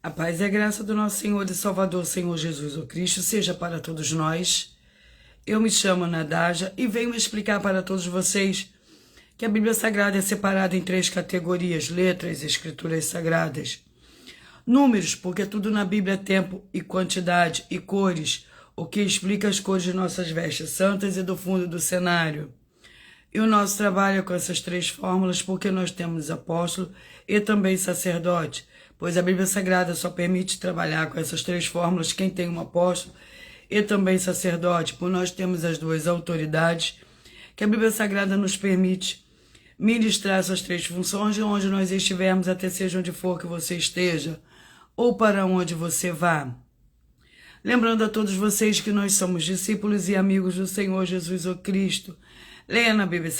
A paz e a graça do nosso Senhor e Salvador, Senhor Jesus o Cristo, seja para todos nós. Eu me chamo Nadája e venho explicar para todos vocês que a Bíblia Sagrada é separada em 3 categorias: letras, escrituras sagradas. Números, porque tudo na Bíblia é tempo e quantidade, e cores, o que explica as cores de nossas vestes santas e do fundo do cenário. E o nosso trabalho é com essas 3 fórmulas porque nós temos apóstolo e também sacerdote, pois a Bíblia Sagrada só permite trabalhar com essas 3 fórmulas quem tem um apóstolo e também sacerdote, por nós temos as 2 autoridades que a Bíblia Sagrada nos permite ministrar essas 3 funções de onde nós estivermos, até seja onde for que você esteja ou para onde você vá. Lembrando a todos vocês que nós somos discípulos e amigos do Senhor Jesus o Cristo. Leia na Bíblia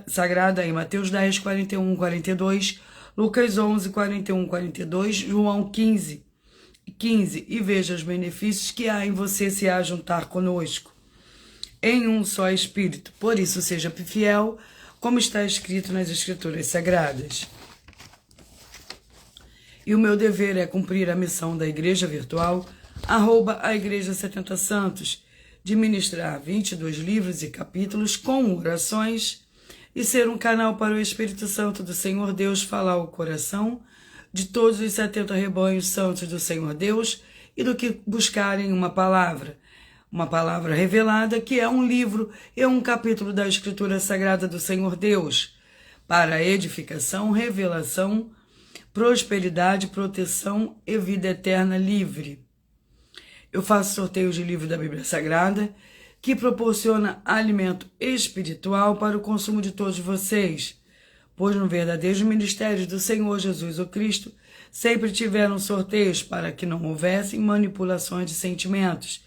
Sagrada em Mateus 10, 41, 42, Lucas 11, 41, 42, João 15, 15, e veja os benefícios que há em você se ajuntar conosco, em um só Espírito. Por isso, seja fiel, como está escrito nas Escrituras Sagradas. E o meu dever é cumprir a missão da Igreja Virtual, @ a Igreja 70 Santos, de ministrar 22 livros e capítulos com orações e ser um canal para o Espírito Santo do Senhor Deus falar ao coração de todos os 70 rebanhos santos do Senhor Deus e do que buscarem uma palavra revelada, que é um livro e um capítulo da Escritura Sagrada do Senhor Deus, para edificação, revelação, prosperidade, proteção e vida eterna livre. Eu faço sorteios de livros da Bíblia Sagrada, que proporciona alimento espiritual para o consumo de todos vocês, pois no verdadeiro ministério do Senhor Jesus o Cristo sempre tiveram sorteios para que não houvessem manipulações de sentimentos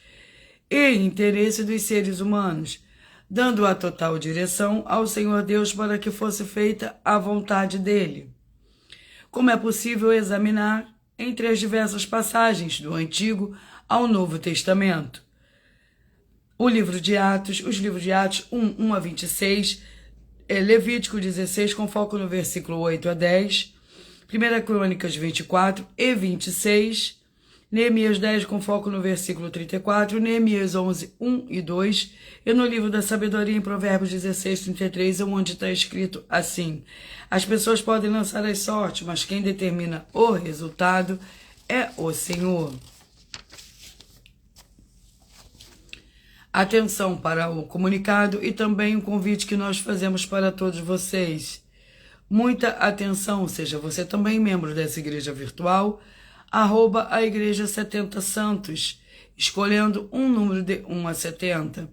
e interesse dos seres humanos, dando a total direção ao Senhor Deus para que fosse feita a vontade dele. Como é possível examinar entre as diversas passagens do Antigo ao Novo Testamento. O livro de Atos, os livros de Atos 1 a 26, Levítico 16, com foco no versículo 8 a 10, 1 Crônicas 24 e 26, Neemias 10, com foco no versículo 34, Neemias 11, 1 e 2, e no livro da Sabedoria, em Provérbios 16, 33, onde está escrito assim: as pessoas podem lançar as sortes, mas quem determina o resultado é o Senhor. Atenção para o comunicado e também o convite que nós fazemos para todos vocês. Muita atenção, seja você também membro dessa igreja virtual, @ a Igreja 70 Santos, escolhendo um número de 1 a 70.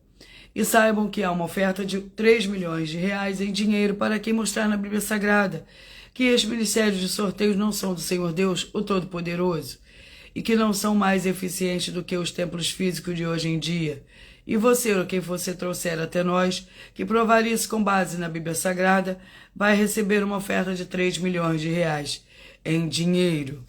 E saibam que há uma oferta de 3 milhões de reais em dinheiro para quem mostrar na Bíblia Sagrada que estes ministérios de sorteios não são do Senhor Deus, o Todo-Poderoso, e que não são mais eficientes do que os templos físicos de hoje em dia. E você, ou quem você trouxer até nós, que provar isso com base na Bíblia Sagrada, vai receber uma oferta de 3 milhões de reais em dinheiro.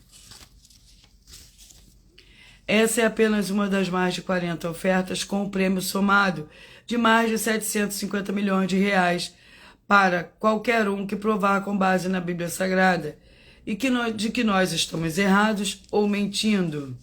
Essa é apenas uma das mais de 40 ofertas com o prêmio somado de mais de 750 milhões de reais para qualquer um que provar com base na Bíblia Sagrada e de que nós estamos errados ou mentindo.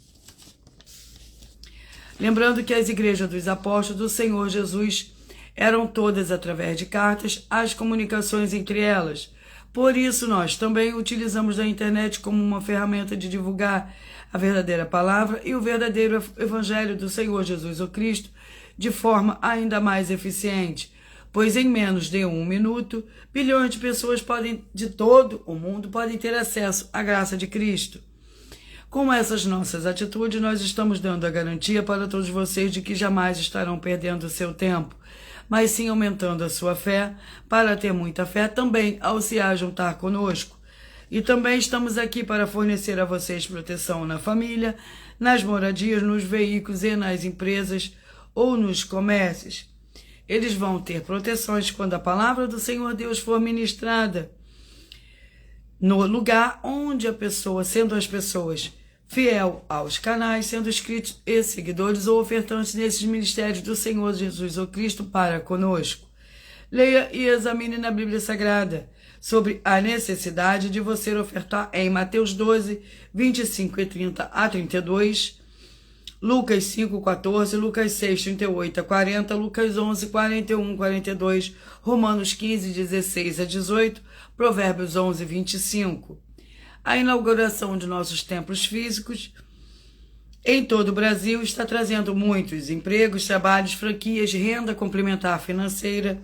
Lembrando que as igrejas dos apóstolos do Senhor Jesus eram todas através de cartas, as comunicações entre elas. Por isso, nós também utilizamos a internet como uma ferramenta de divulgar a verdadeira palavra e o verdadeiro evangelho do Senhor Jesus o Cristo de forma ainda mais eficiente, pois em menos de 1 minuto, bilhões de pessoas de todo o mundo podem ter acesso à graça de Cristo. Com essas nossas atitudes, nós estamos dando a garantia para todos vocês de que jamais estarão perdendo o seu tempo, mas sim aumentando a sua fé, para ter muita fé também ao se ajuntar conosco. E também estamos aqui para fornecer a vocês proteção na família, nas moradias, nos veículos e nas empresas ou nos comércios. Eles vão ter proteções quando a palavra do Senhor Deus for ministrada no lugar onde a pessoa, sendo as pessoas fiel aos canais, sendo inscritos e seguidores ou ofertantes nesses ministérios do Senhor Jesus ou Cristo para conosco. Leia e examine na Bíblia Sagrada sobre a necessidade de você ofertar em Mateus 12, 25 e 30 a 32, Lucas 5, 14, Lucas 6, 38 a 40, Lucas 11, 41, 42, Romanos 15, 16 a 18, Provérbios 11, 25. A inauguração de nossos templos físicos em todo o Brasil está trazendo muitos empregos, trabalhos, franquias, renda complementar financeira,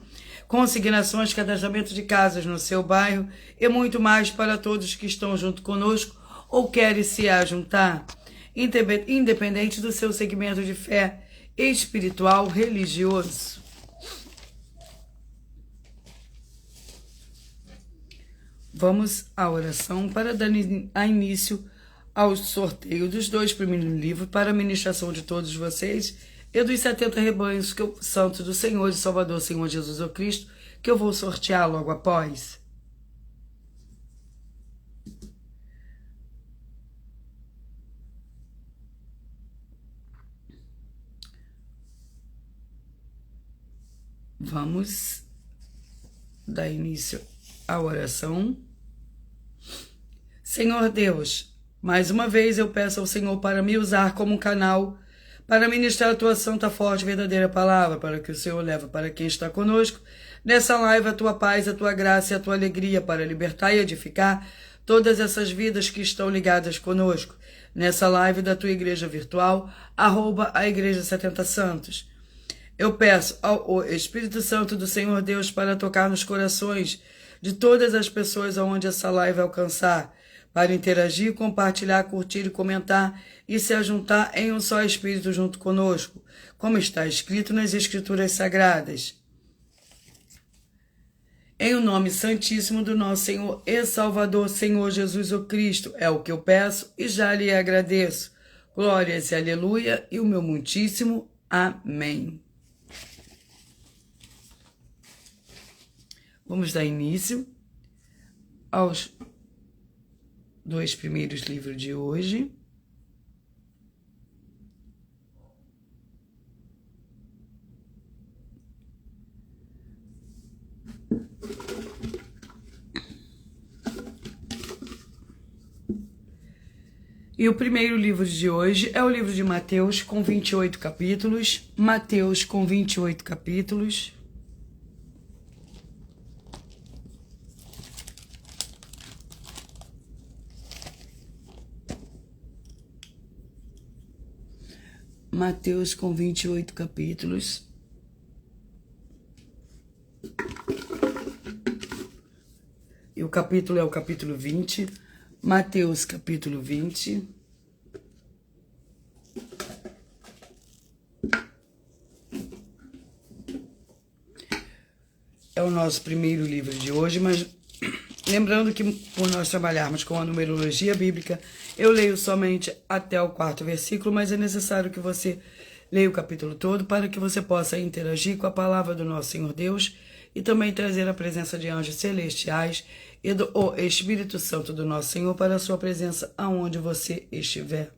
consignações, cadastramento de casas no seu bairro e muito mais para todos que estão junto conosco ou querem se ajuntar, independente do seu segmento de fé espiritual, religioso. Vamos à oração para dar início ao sorteio dos 2 primeiros livros para a ministração de todos vocês e dos 70 rebanhos santos do Senhor e Salvador, Senhor Jesus o Cristo, que eu vou sortear logo após. Vamos dar início à oração. Senhor Deus, mais uma vez eu peço ao Senhor para me usar como um canal para ministrar a tua santa, forte e verdadeira palavra, para que o Senhor leve para quem está conosco nessa live a tua paz, a tua graça e a tua alegria, para libertar e edificar todas essas vidas que estão ligadas conosco nessa live da tua igreja virtual, @ a Igreja 70 Santos. Eu peço ao Espírito Santo do Senhor Deus para tocar nos corações de todas as pessoas aonde essa live alcançar, para interagir, compartilhar, curtir e comentar e se ajuntar em um só Espírito junto conosco, como está escrito nas Escrituras Sagradas. Em o nome santíssimo do nosso Senhor e Salvador, Senhor Jesus o Cristo, é o que eu peço e já lhe agradeço. Glórias e aleluia e o meu muitíssimo amém. Vamos dar início aos 2 primeiros livros de hoje. E o primeiro livro de hoje é o livro de Mateus, com 28 capítulos. Mateus, com 28 capítulos. Mateus, com 28 capítulos. E o capítulo é o capítulo 20. Mateus, capítulo 20. É o nosso primeiro livro de hoje, mas lembrando que por nós trabalharmos com a numerologia bíblica, eu leio somente até o 4º versículo, mas é necessário que você leia o capítulo todo para que você possa interagir com a palavra do nosso Senhor Deus e também trazer a presença de anjos celestiais e do Espírito Santo do nosso Senhor para a sua presença aonde você estiver.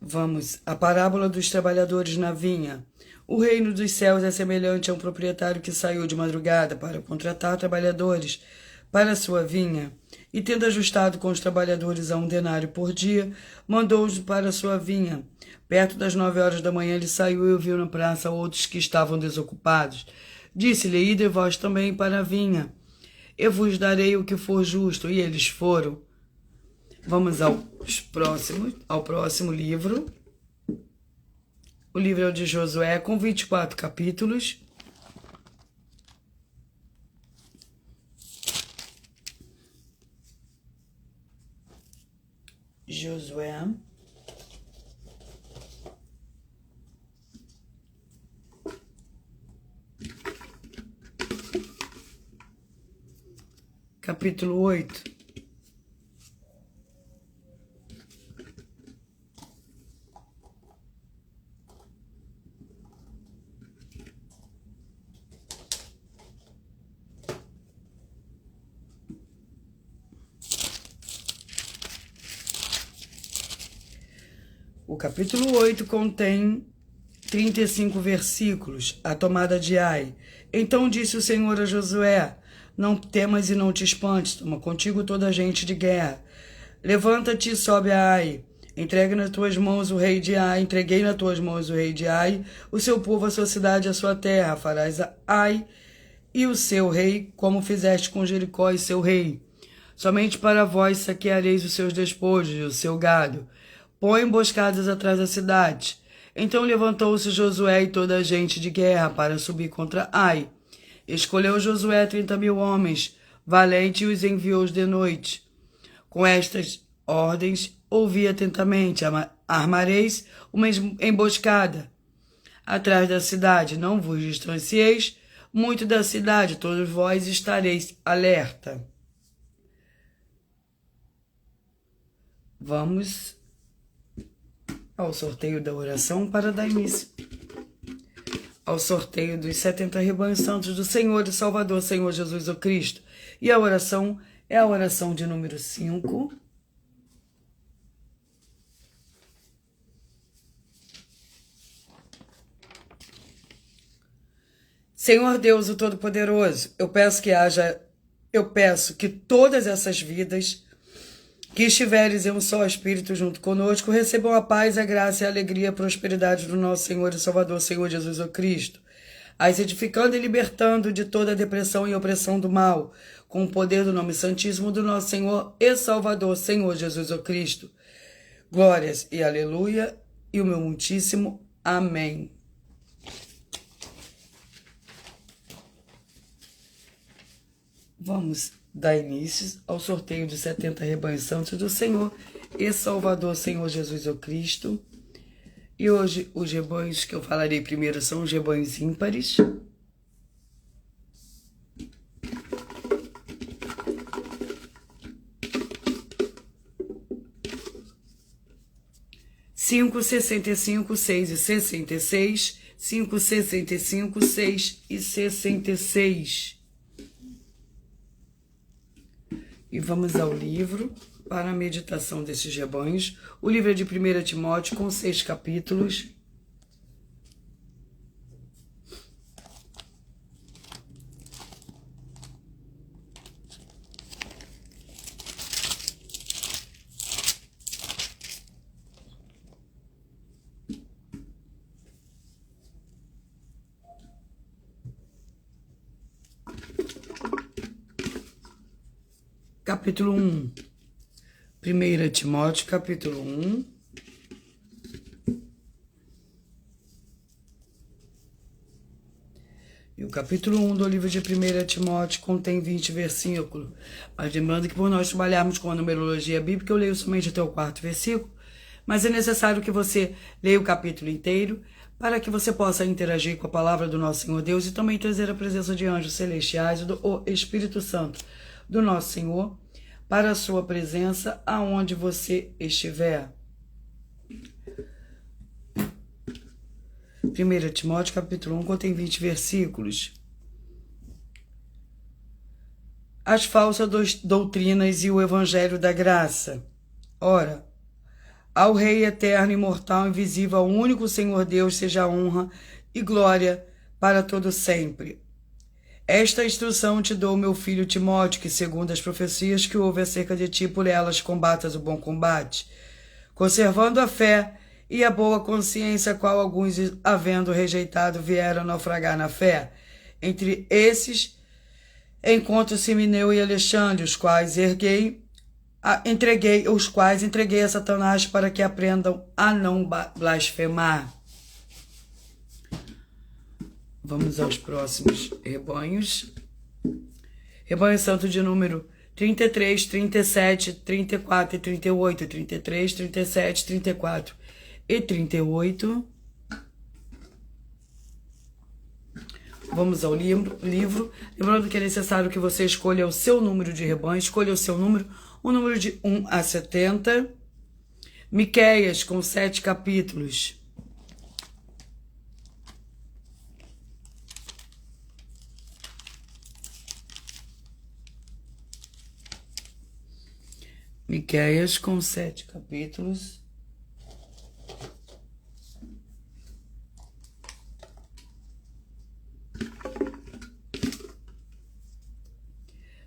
Vamos à parábola dos trabalhadores na vinha. O reino dos céus é semelhante a um proprietário que saiu de madrugada para contratar trabalhadores para a sua vinha, e tendo ajustado com os trabalhadores a 1 denário por dia, mandou-os para a sua vinha. Perto das 9 horas da manhã ele saiu e viu na praça outros que estavam desocupados. Disse-lhe: ide vós também para a vinha, eu vos darei o que for justo. E eles foram. Vamos ao próximo livro. O livro é o de Josué, com 24 capítulos. Josué. Capítulo 8. O capítulo 8 contém 35 versículos, a tomada de Ai. Então disse o Senhor a Josué: não temas e não te espantes, toma contigo toda a gente de guerra. Levanta-te e sobe a Ai. Entreguei nas tuas mãos o rei de Ai, o seu povo, a sua cidade, a sua terra. Farás a Ai e o seu rei, como fizeste com Jericó e seu rei. Somente para vós saqueareis os seus despojos e o seu gado. Põe emboscadas atrás da cidade. Então levantou-se Josué e toda a gente de guerra para subir contra Ai. Escolheu Josué 30.000 homens, valente, e os enviou de noite. Com estas ordens, ouvi atentamente: armareis uma emboscada atrás da cidade, não vos distancieis muito da cidade, todos vós estareis alerta. Vamos ao sorteio da oração para dar início ao sorteio dos 70 rebanhos santos do Senhor e Salvador, Senhor Jesus o Cristo. E a oração é a oração de número 5. Senhor Deus, o Todo-Poderoso, eu peço que todas essas vidas que estiveres em um só Espírito junto conosco recebam a paz, a graça e a alegria e a prosperidade do nosso Senhor e Salvador, Senhor Jesus o Cristo, as edificando e libertando de toda a depressão e opressão do mal, com o poder do nome santíssimo do nosso Senhor e Salvador, Senhor Jesus o Cristo. Glórias e aleluia, e o meu muitíssimo amém. Vamos dar início ao sorteio de 70 rebanhos santos do Senhor e Salvador, Senhor Jesus o Cristo. E hoje os rebanhos que eu falarei primeiro são os rebanhos ímpares. Cinco, 65, 6 e 66, 5, 65, 6 e 66. E vamos ao livro para a meditação desses rebanhos. O livro é de 1 Timóteo, com 6 capítulos. Capítulo 1. 1 Timóteo, capítulo 1. E o capítulo 1 do livro de 1 Timóteo contém 20 versículos. Mas lembrando que por nós trabalharmos com a numerologia bíblica, eu leio somente até o 4º versículo. Mas é necessário que você leia o capítulo inteiro para que você possa interagir com a palavra do nosso Senhor Deus e também trazer a presença de anjos celestiais e do Espírito Santo do nosso Senhor para a sua presença aonde você estiver. 1 Timóteo capítulo 1 contém 20 versículos. As falsas doutrinas e o evangelho da graça. Ora, ao Rei eterno, imortal, invisível, ao único Senhor Deus, seja honra e glória para todo sempre. Esta instrução te dou, meu filho Timóteo, que segundo as profecias que houve acerca de ti, por elas combatas o bom combate, conservando a fé e a boa consciência, qual alguns, havendo rejeitado, vieram naufragar na fé. Entre esses, encontro-se Mineu e Alexandre, os quais entreguei a Satanás para que aprendam a não blasfemar. Vamos aos próximos rebanhos. Rebanho santo de número 33, 37, 34 e 38. 33, 37, 34 e 38. Vamos ao livro. Lembrando que é necessário que você escolha o seu número de rebanho. Escolha o seu número. O número de 1 a 70. Miqueias, com 7 capítulos. Miqueias, com 7 capítulos.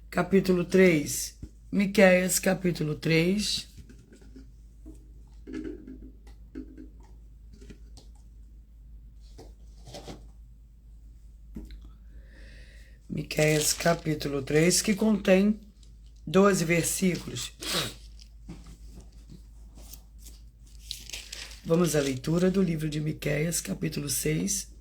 Capítulo 3, Miqueias, capítulo 3. Miqueias, capítulo 3, que contém 12 versículos. Vamos à leitura do livro de Miqueias, capítulo 6.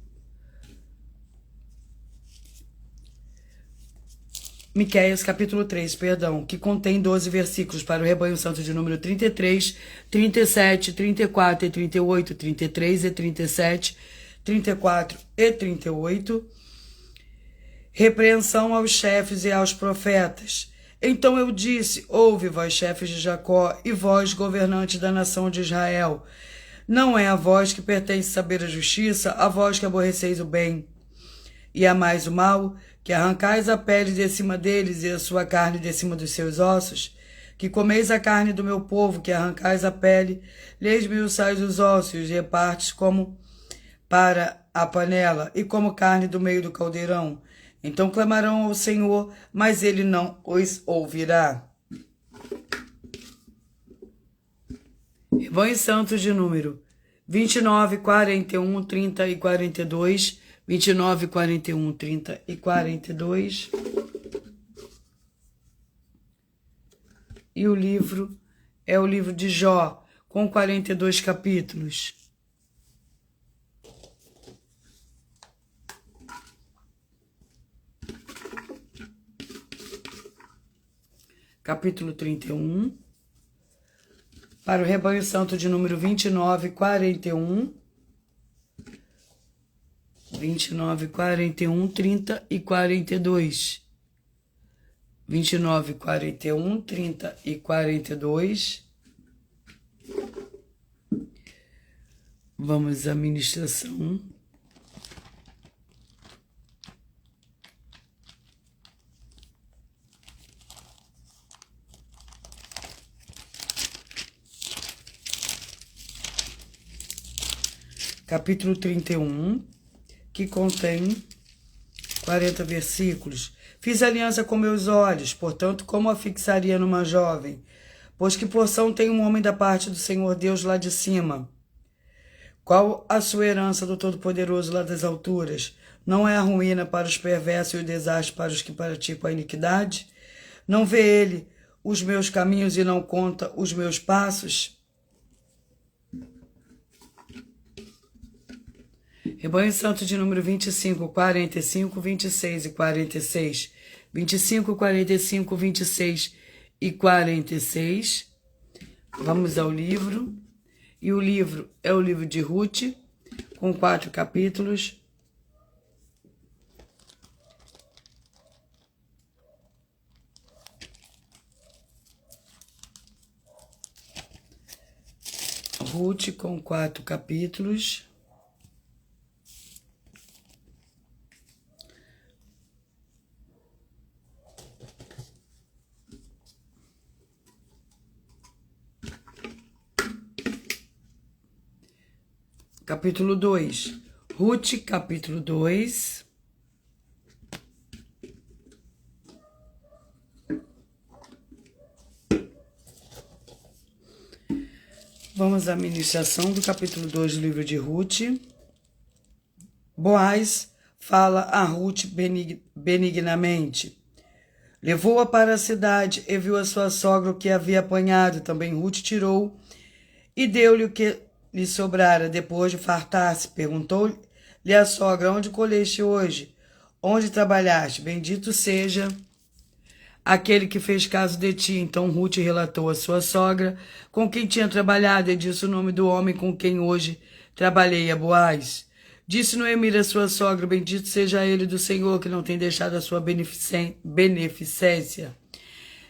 Miqueias, capítulo 3, perdão, que contém 12 versículos para o rebanho santo de número 33, 37, 34 e 38, 33 e 37, 34 e 38. Repreensão aos chefes e aos profetas. Então eu disse: ouve, vós chefes de Jacó, e vós, governantes da nação de Israel. Não é a vós que pertence saber a justiça, a vós que aborreceis o bem e amais o mal, que arrancais a pele de cima deles e a sua carne de cima dos seus ossos, que comeis a carne do meu povo, que arrancais a pele, lhes esmiuçais os ossos e os repartes como para a panela e como carne do meio do caldeirão. Então clamarão ao Senhor, mas ele não os ouvirá. Rebanho santo de número 29, 41, 30 e 42, 29, 41, 30 e 42. E o livro é o livro de Jó, com 42 capítulos. Capítulo 31. Para o rebanho santo de número 29, 41. 29, 41, 30 e 42. 29, 41, 30 e 42. Vamos à ministração. Capítulo 31, que contém 40 versículos. Fiz aliança com meus olhos, portanto, como a fixaria numa jovem? Pois que porção tem um homem da parte do Senhor Deus lá de cima? Qual a sua herança do Todo-Poderoso lá das alturas? Não é a ruína para os perversos e o desastre para os que praticam a iniquidade? Não vê ele os meus caminhos e não conta os meus passos? Rebanho santo de número 25, 45, 26 e 46. 25, 45, 26 e 46. Vamos ao livro. E o livro é o livro de Ruth, com 4 capítulos. Ruth, com 4 capítulos. Capítulo 2. Ruth, capítulo 2. Vamos à ministração do capítulo 2 do livro de Ruth. Boaz fala a Ruth benignamente. Levou-a para a cidade e viu a sua sogra o que havia apanhado. Também Ruth tirou e deu-lhe o que lhe sobrara. Depois de fartar-se, perguntou-lhe a sogra: onde colheste hoje? Onde trabalhaste? Bendito seja aquele que fez caso de ti. Então Ruth relatou à sua sogra com quem tinha trabalhado e disse o nome do homem com quem hoje trabalhei, a Boaz. Disse Noemi a sua sogra: bendito seja ele do Senhor, que não tem deixado a sua beneficência,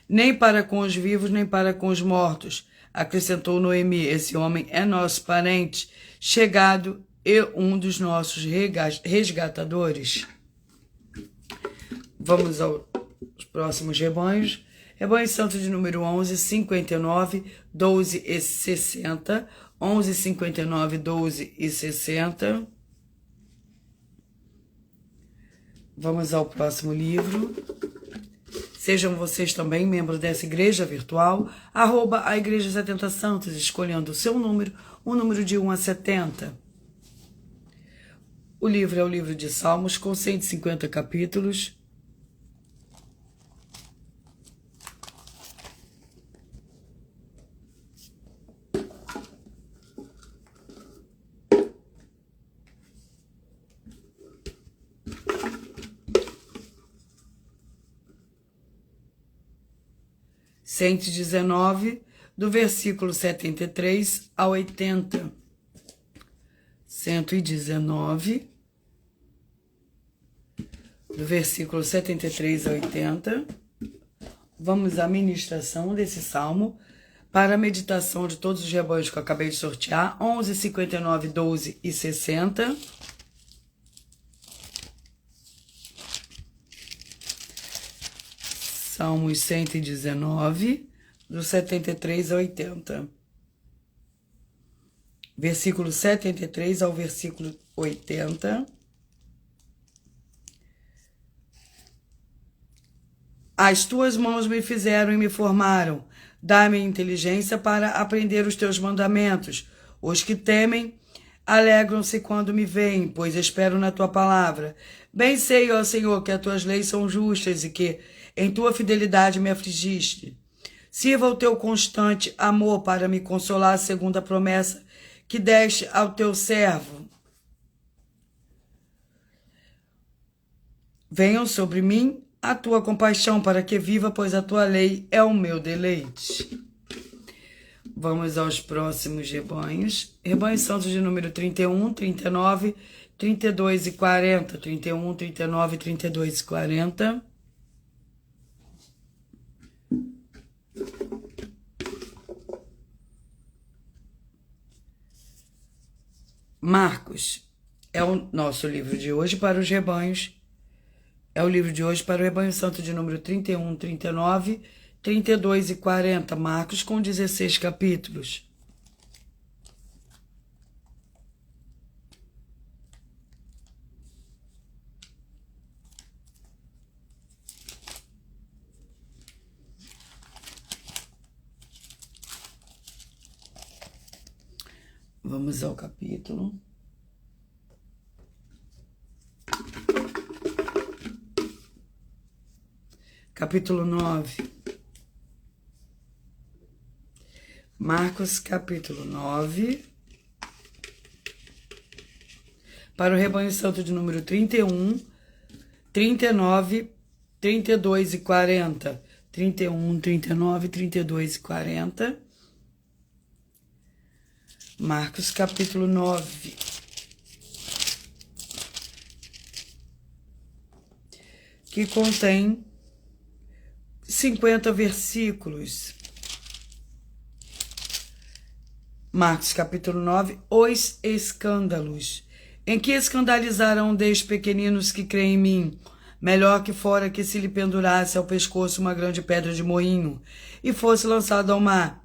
nem para com os vivos, nem para com os mortos. Acrescentou Noemi: esse homem é nosso parente, chegado e um dos nossos resgatadores. Vamos aos próximos rebanhos. Rebanho santo de número 11, 59, 12 e 60. 11, 59, 12 e 60. Vamos ao próximo livro. Sejam vocês também membros dessa igreja virtual, @a Igreja 70 Santos, escolhendo o seu número, o número de 1 a 70. O livro é o livro de Salmos, com 150 capítulos. (119), do versículo 73 a 80. 119, do versículo 73 a 80. Vamos à ministração desse salmo para a meditação de todos os rebanhos que eu acabei de sortear: 11, 59, 12 e 60. Salmos 119, do 73 a 80. Versículo 73 ao versículo 80. As tuas mãos me fizeram e me formaram. Dá-me inteligência para aprender os teus mandamentos. Os que temem alegram-se quando me veem, pois espero na tua palavra. Bem sei, ó Senhor, que as tuas leis são justas e que em tua fidelidade me afligiste. Sirva o teu constante amor para me consolar, segundo a promessa que deste ao teu servo. Venham sobre mim a tua compaixão, para que viva, pois a tua lei é o meu deleite. Vamos aos próximos rebanhos. Rebanho Santos de número 31, 39, 32 e 40. 31, 39, 32 e 40. Marcos é o nosso livro de hoje para os rebanhos. É o livro de hoje para o rebanho santo de número 31, 39, 32 e 40. Marcos, com 16 capítulos. Vamos ao capítulo. Capítulo 9. Marcos, capítulo 9. Para o rebanho santo de número 31, 39, 32 e 40. 31, 39, 32 e 40. Marcos, capítulo 9. Que contém 50 versículos. Marcos, capítulo 9. Os escândalos. Em que escandalizarão desde pequeninos que creem em mim? Melhor que fora que se lhe pendurasse ao pescoço uma grande pedra de moinho e fosse lançado ao mar.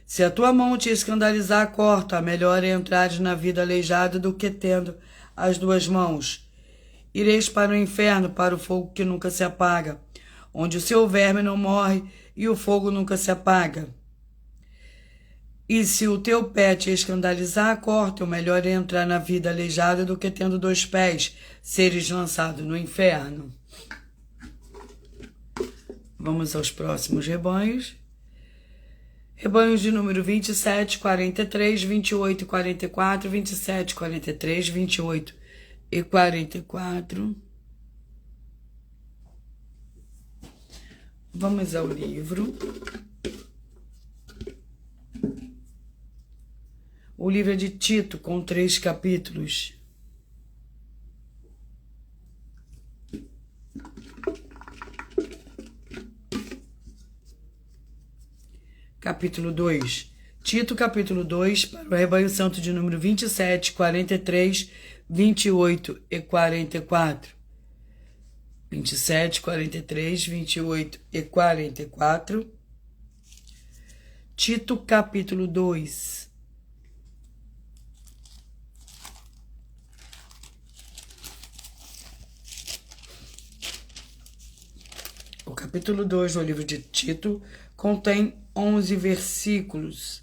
Se a tua mão te escandalizar, corta. Melhor é entrares na vida aleijada do que tendo as duas mãos. Ireis para o inferno, para o fogo que nunca se apaga, onde o seu verme não morre e o fogo nunca se apaga. E se o teu pé te escandalizar, corta. O melhor é entrar na vida aleijada do que tendo dois pés, seres lançado no inferno. Vamos aos próximos rebanhos. Rebanhos de número 27, 43, 28 e 44, 27, 43, 28 e 44. Vamos ao livro. O livro é de Tito, com 3 capítulos. Capítulo 2. Tito, capítulo 2, para o rebanho santo de número 27, 43, 28 e 44. 27, 43, 28 e 44. Tito, capítulo 2. O capítulo 2 do livro de Tito contém 11 versículos.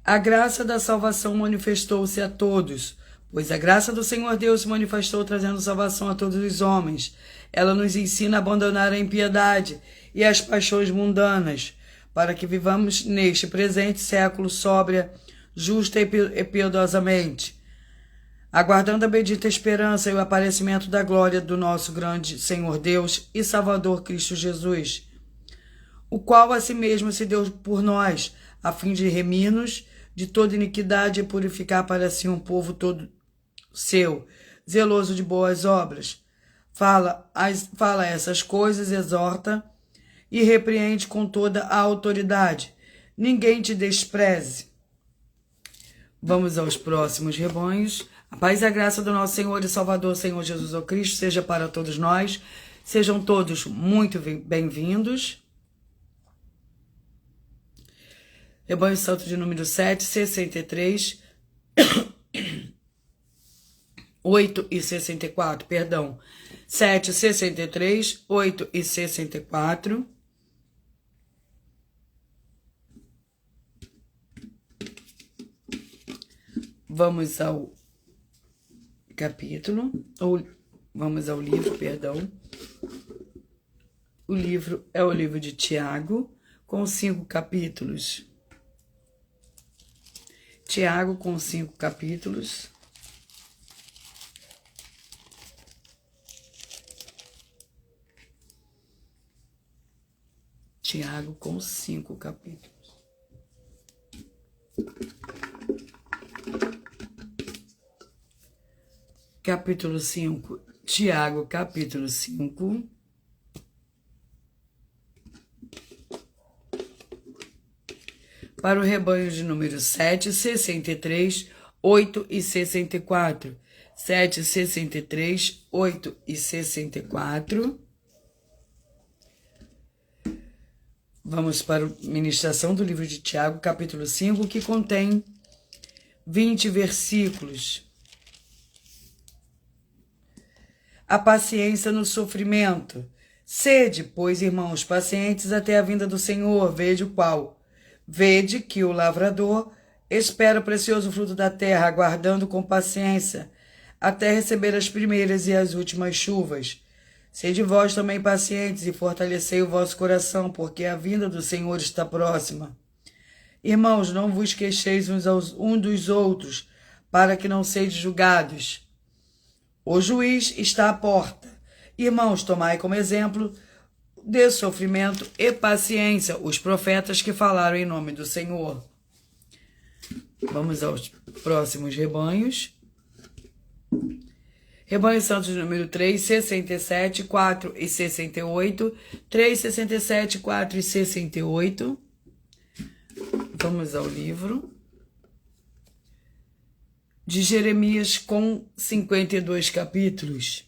A graça da salvação manifestou-se a todos, pois a graça do Senhor Deus se manifestou trazendo salvação a todos os homens. Ela nos ensina a abandonar a impiedade e as paixões mundanas, para que vivamos neste presente século sóbria, justa e piedosamente, aguardando a bendita esperança e o aparecimento da glória do nosso grande Senhor Deus e Salvador Cristo Jesus, o qual a si mesmo se deu por nós, a fim de remir-nos de toda iniquidade e purificar para si um povo todo seu, zeloso de boas obras. Fala essas coisas, exorta e repreende com toda a autoridade. Ninguém te despreze. Vamos aos próximos rebanhos. A paz e a graça do nosso Senhor e Salvador, Senhor Jesus Cristo, seja para todos nós. Sejam todos muito bem-vindos. Rebanho Santo de número 7, 63, 8 e 64, perdão. 7, 63, 8 e 64. Vamos ao capítulo, ou vamos ao livro, perdão. O livro é o livro de Tiago, com 5 capítulos. Tiago, com 5 capítulos. Tiago, com 5 capítulos. Capítulo 5, Tiago, capítulo 5. Para o rebanho de número 7, 63, 8 e 64. 7, 63, 8 e 64. Vamos para a ministração do livro de Tiago, capítulo 5, que contém 20 versículos. A paciência no sofrimento. Sede, pois, irmãos, pacientes até a vinda do Senhor, vede que o lavrador espera o precioso fruto da terra, aguardando com paciência, até receber as primeiras e as últimas chuvas. Sede vós também pacientes e fortalecei o vosso coração, porque a vinda do Senhor está próxima. Irmãos, não vos queixeis uns dos outros, para que não sejais julgados. O juiz está à porta. Irmãos, tomai como exemplo de sofrimento e paciência os profetas que falaram em nome do Senhor. Vamos aos próximos rebanhos. Rebanho Santos número 3, 67, 4 e 68. 3, 67, 4 e 68. Vamos ao livro de Jeremias, com 52 capítulos.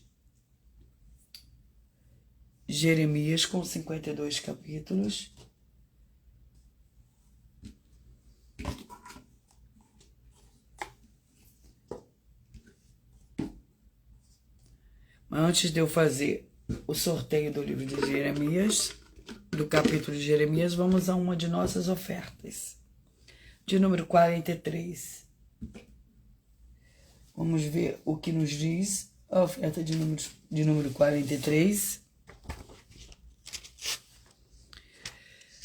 Jeremias, com 52 capítulos. Mas antes de eu fazer o sorteio do livro de Jeremias, do capítulo de Jeremias, vamos a uma de nossas ofertas. De número 43. Vamos ver o que nos diz a oferta de número 43.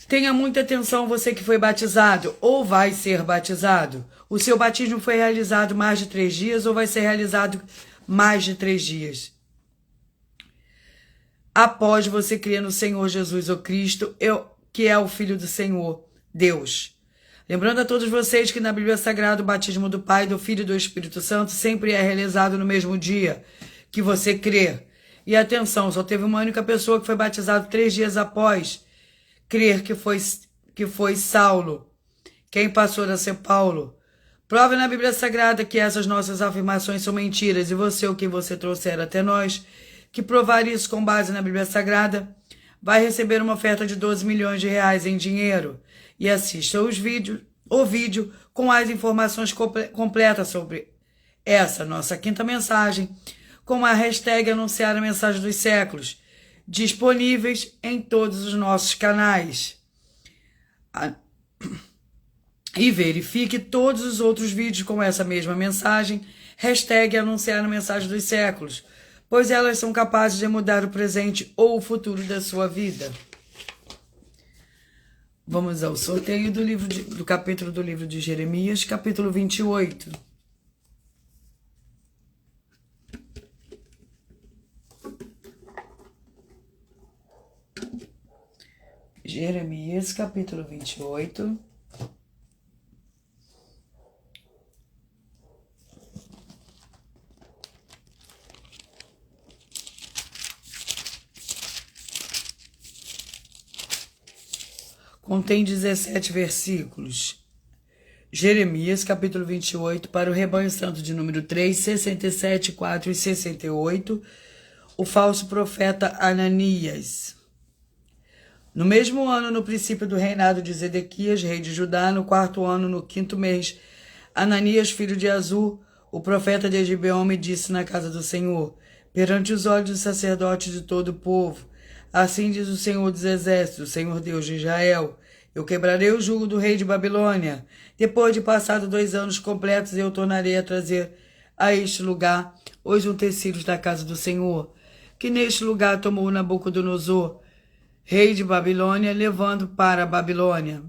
Tenha muita atenção, você que foi batizado ou vai ser batizado. O seu batismo foi realizado mais de 3 dias ou vai ser realizado mais de 3 dias. Após você crer no Senhor Jesus o Cristo, que é o Filho do Senhor, Deus. Lembrando a todos vocês que na Bíblia Sagrada o batismo do Pai, do Filho e do Espírito Santo sempre é realizado no mesmo dia que você crer. E atenção, só teve uma única pessoa que foi batizada 3 dias após crer que foi Saulo. Quem passou a ser Paulo? Prove na Bíblia Sagrada que essas nossas afirmações são mentiras e você, o que você trouxer até nós, que provar isso com base na Bíblia Sagrada, vai receber uma oferta de 12 milhões de reais em dinheiro. E assista o vídeo com as informações completas sobre essa nossa quinta mensagem, com a hashtag Anunciar a Mensagem dos Séculos, disponíveis em todos os nossos canais. E verifique todos os outros vídeos com essa mesma mensagem, hashtag anunciar a mensagem dos séculos, pois elas são capazes de mudar o presente ou o futuro da sua vida. Vamos ao sorteio do capítulo do livro de Jeremias, capítulo 28. Jeremias, capítulo 28. Contém 17 versículos. Jeremias, capítulo 28, para o rebanho santo de número 3, 67, 4 e 68, o falso profeta Ananias. No mesmo ano, no princípio do reinado de Zedequias, rei de Judá, no 4º ano, no 5º mês, Ananias, filho de Azur, o profeta de Gibeon, me disse na casa do Senhor, perante os olhos dos sacerdotes de todo o povo: assim diz o Senhor dos Exércitos, o Senhor Deus de Israel: eu quebrarei o jugo do rei de Babilônia. Depois de passado 2 anos completos, eu tornarei a trazer a este lugar os utensílios da casa do Senhor, que neste lugar tomou Nabucodonosor, rei de Babilônia, levando para a Babilônia.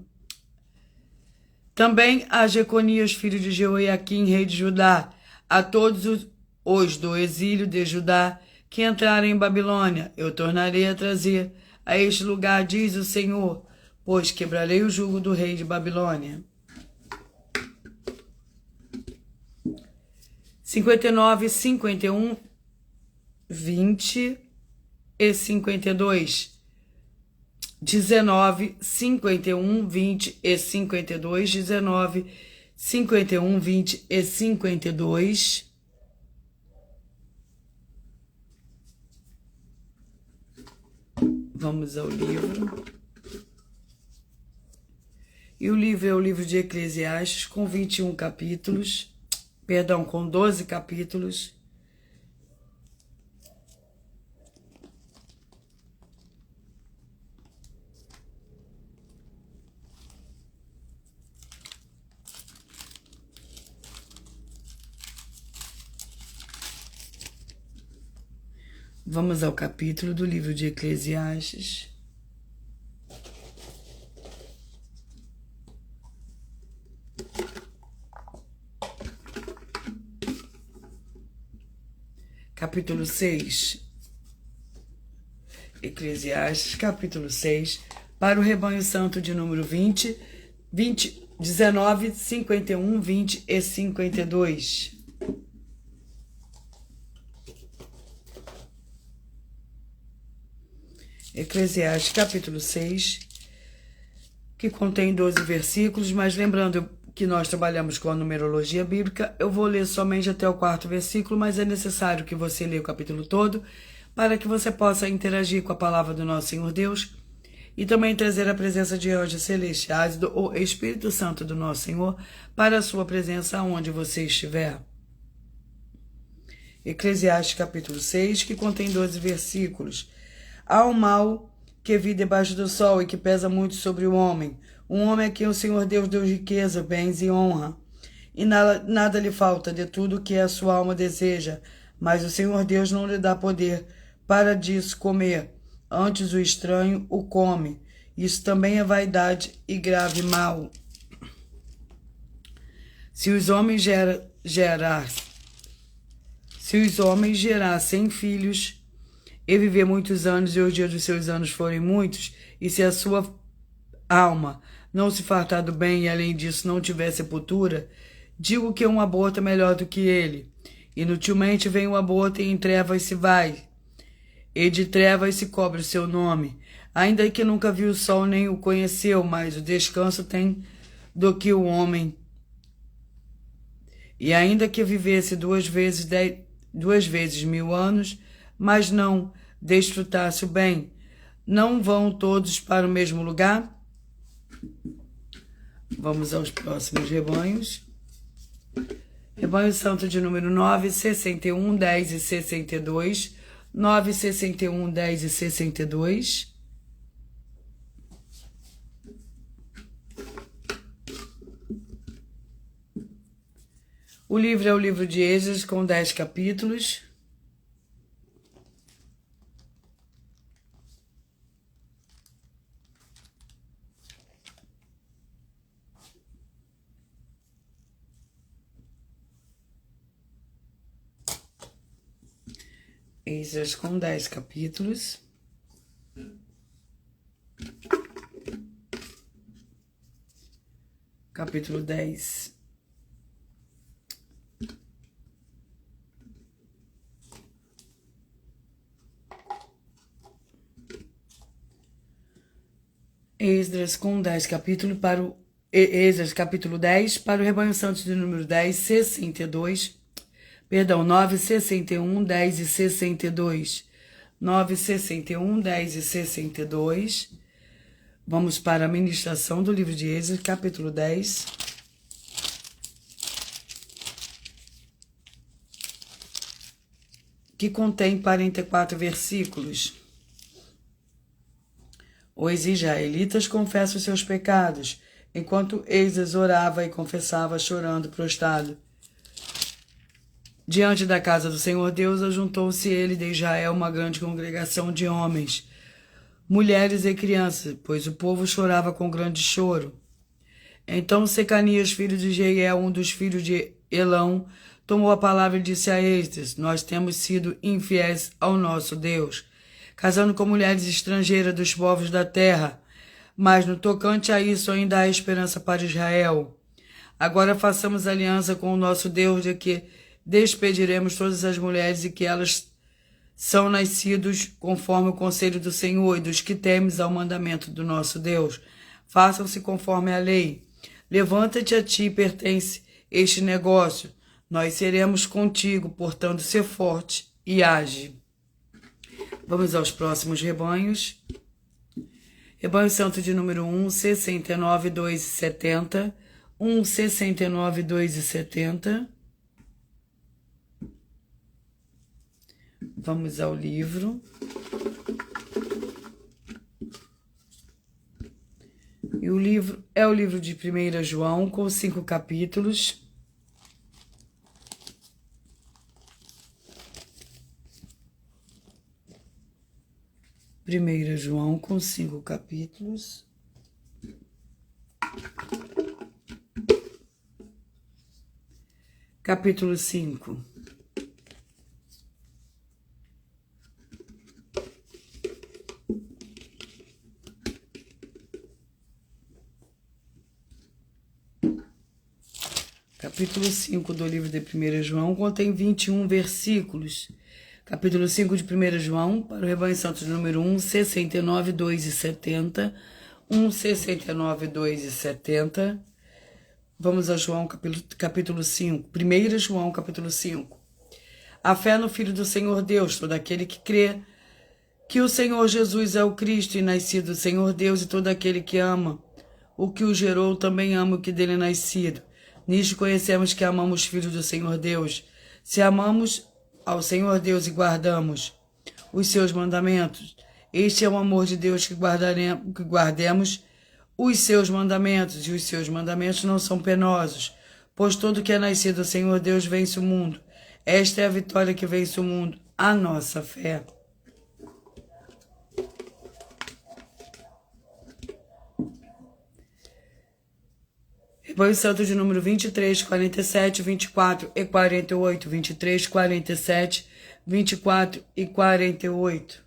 Também a Jeconias, filho de Jeoiaquim, rei de Judá, a todos os do exílio de Judá que entrarem em Babilônia, eu tornarei a trazer a este lugar, diz o Senhor, pois quebrarei o jugo do rei de Babilônia. 59, 51, 20 e 52. 19, 51, 20 e 52. 19, 51, 20 e 52. Vamos ao livro. E o livro é o livro de Eclesiastes, com 21 capítulos, com 12 capítulos. Vamos ao capítulo do livro de Eclesiastes. Capítulo 6. Eclesiastes, capítulo 6, para o rebanho santo de número 20, 19, 51, 20 e 52. Eclesiastes, capítulo 6, que contém 12 versículos, mas lembrando que nós trabalhamos com a numerologia bíblica, eu vou ler somente até o 4º versículo, mas é necessário que você leia o capítulo todo para que você possa interagir com a palavra do nosso Senhor Deus e também trazer a presença de anjos celestiais do Espírito Santo do nosso Senhor para a sua presença onde você estiver. Eclesiastes capítulo 6, que contém 12 versículos. Há um mal que vive debaixo do sol e que pesa muito sobre o homem. Um homem a quem o Senhor Deus deu riqueza, bens e honra, e nada lhe falta de tudo que a sua alma deseja, mas o Senhor Deus não lhe dá poder para disso comer. Antes o estranho o come. Isso também é vaidade e grave mal. Se os homens gerassem filhos e viver muitos anos, e os dias dos seus anos forem muitos, e se a sua alma não se fartar do bem e além disso não tiver sepultura, digo que um aborto é melhor do que ele. Inutilmente vem o aborto e em trevas se vai, e de trevas se cobre o seu nome. Ainda que nunca viu o sol nem o conheceu, mas o descanso tem do que o homem. E ainda que vivesse 2 vezes 1000 anos, mas não desfrutasse o bem, não vão todos para o mesmo lugar? Vamos aos próximos rebanhos. Rebanho santo de número 9, 61, 10 e 62, 961, 10 e 62. O livro é o livro de Êxodo, com 10 capítulos. Êxodo com 10 capítulos. Capítulo 10. Esdras com 10 capítulos para o Esdras capítulo 10 para o rebanho santo de número 10, 62. Perdão, 961, 10 e 62. 961, 10 e 62. Vamos para a ministração do livro de Êxodo, capítulo 10. Que contém 44 versículos. Os israelitas confessam seus pecados, enquanto Êxodo orava e confessava, chorando, prostrado. Diante da casa do Senhor Deus, ajuntou-se ele de Israel uma grande congregação de homens, mulheres e crianças, pois o povo chorava com grande choro. Então Secanias, filho de Jeiel, um dos filhos de Elão, tomou a palavra e disse a estes: Nós temos sido infiéis ao nosso Deus, casando com mulheres estrangeiras dos povos da terra. Mas no tocante a isso ainda há esperança para Israel. Agora façamos aliança com o nosso Deus de que despediremos todas as mulheres e que elas são nascidos conforme o conselho do Senhor e dos que temes ao mandamento do nosso Deus. Façam-se conforme a lei. Levanta-te, a ti pertence este negócio. Nós seremos contigo, portanto, ser forte e age. Vamos aos próximos rebanhos. Rebanho santo de número 1, 69, 2 e 70. 1, 69, 2 e 70. Vamos ao livro. E o livro é o livro de 1 João, com 5 capítulos. Primeira João, com 5 capítulos. Capítulo 5. Capítulo 5 do livro de 1 João contém 21 versículos. Capítulo 5 de 1 João, para o rebanho santo de número 1, 69, 2 e 70. 1, 69, 2 e 70. Vamos a João, capítulo 5. 1 João, capítulo 5. A fé no Filho do Senhor Deus, todo aquele que crê que o Senhor Jesus é o Cristo e nascido do Senhor Deus, e todo aquele que ama o que o gerou também ama o que dele é nascido. Nisto conhecemos que amamos os filhos do Senhor Deus, se amamos ao Senhor Deus e guardamos os seus mandamentos. Este é o amor de Deus, que guardemos os seus mandamentos, e os seus mandamentos não são penosos, pois todo que é nascido do Senhor Deus vence o mundo. Esta é a vitória que vence o mundo, a nossa fé. Rebanho santo de número 23, 47, 24 e 48. 23, 47, 24 e 48.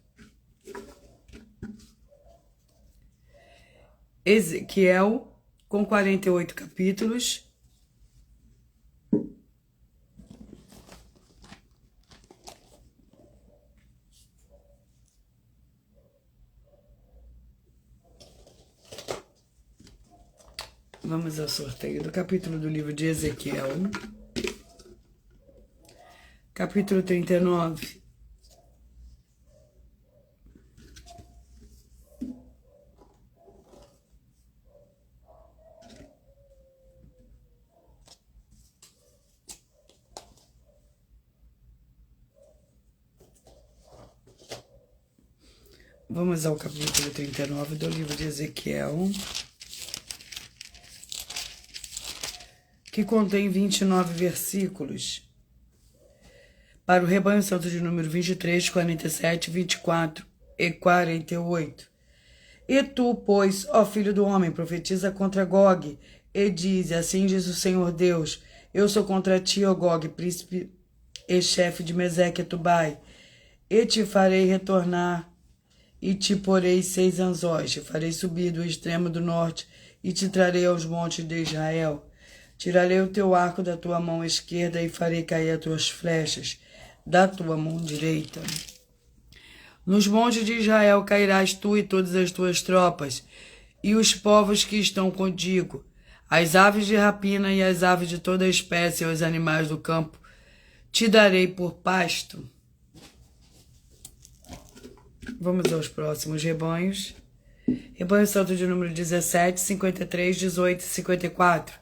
Ezequiel, com 48 capítulos. Vamos ao sorteio do capítulo do livro de Ezequiel. Capítulo 39. Vamos ao capítulo 39 do livro de Ezequiel, que contém 29 versículos. Para o rebanho santo de número 23, 47, 24 e 48. E tu, pois, ó filho do homem, profetiza contra Gog, e diz, assim diz o Senhor Deus, eu sou contra ti, ó Gog, príncipe e chefe de Meseque e Tubai, e te farei retornar, e te porei 6 anzóis, te farei subir do extremo do norte, e te trarei aos montes de Israel. Tirarei o teu arco da tua mão esquerda, e farei cair as tuas flechas da tua mão direita. Nos montes de Israel cairás tu e todas as tuas tropas, e os povos que estão contigo, as aves de rapina e as aves de toda espécie e os animais do campo, te darei por pasto. Vamos aos próximos rebanhos. Rebanho santo de número 17, 53, 18 e 54.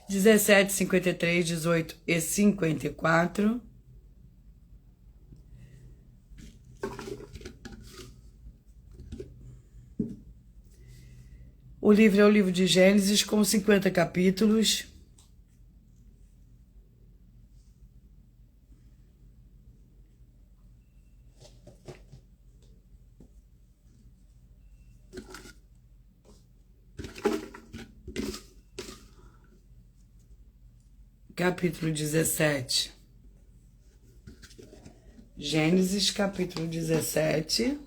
17, 53, 18 e 54. O livro é o livro de Gênesis, com 50 capítulos. Capítulo 17. Gênesis, capítulo 17.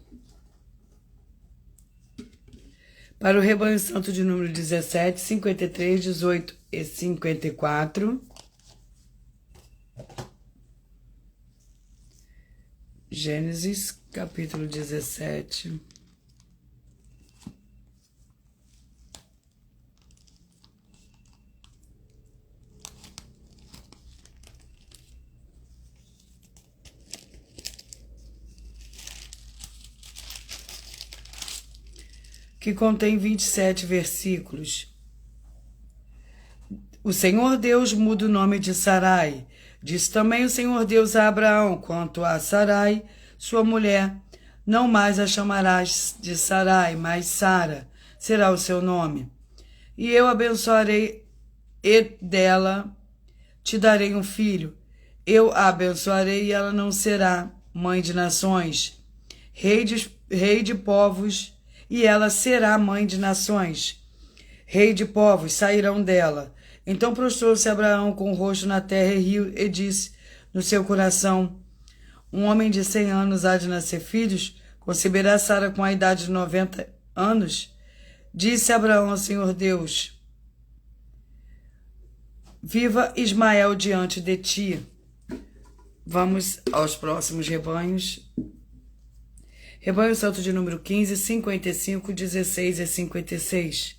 Para o rebanho santo de número 17, 53, 18 e 54. Gênesis, capítulo 17. Que contém 27 versículos. O Senhor Deus muda o nome de Sarai. Disse também o Senhor Deus a Abraão, quanto a Sarai, sua mulher, não mais a chamarás de Sarai, mas Sara será o seu nome. E eu abençoarei e dela te darei um filho. Eu a abençoarei e ela não será mãe de nações, rei de povos, e ela será mãe de nações. Rei de povos sairão dela. Então prostrou-se Abraão com o rosto na terra e riu e disse no seu coração, um homem de 100 anos há de nascer filhos? Conceberá Sara com a idade de 90 anos? Disse Abraão ao Senhor Deus, viva Ismael diante de ti. Vamos aos próximos rebanhos. Rebanho santo de número 15, 55, 16 e 56.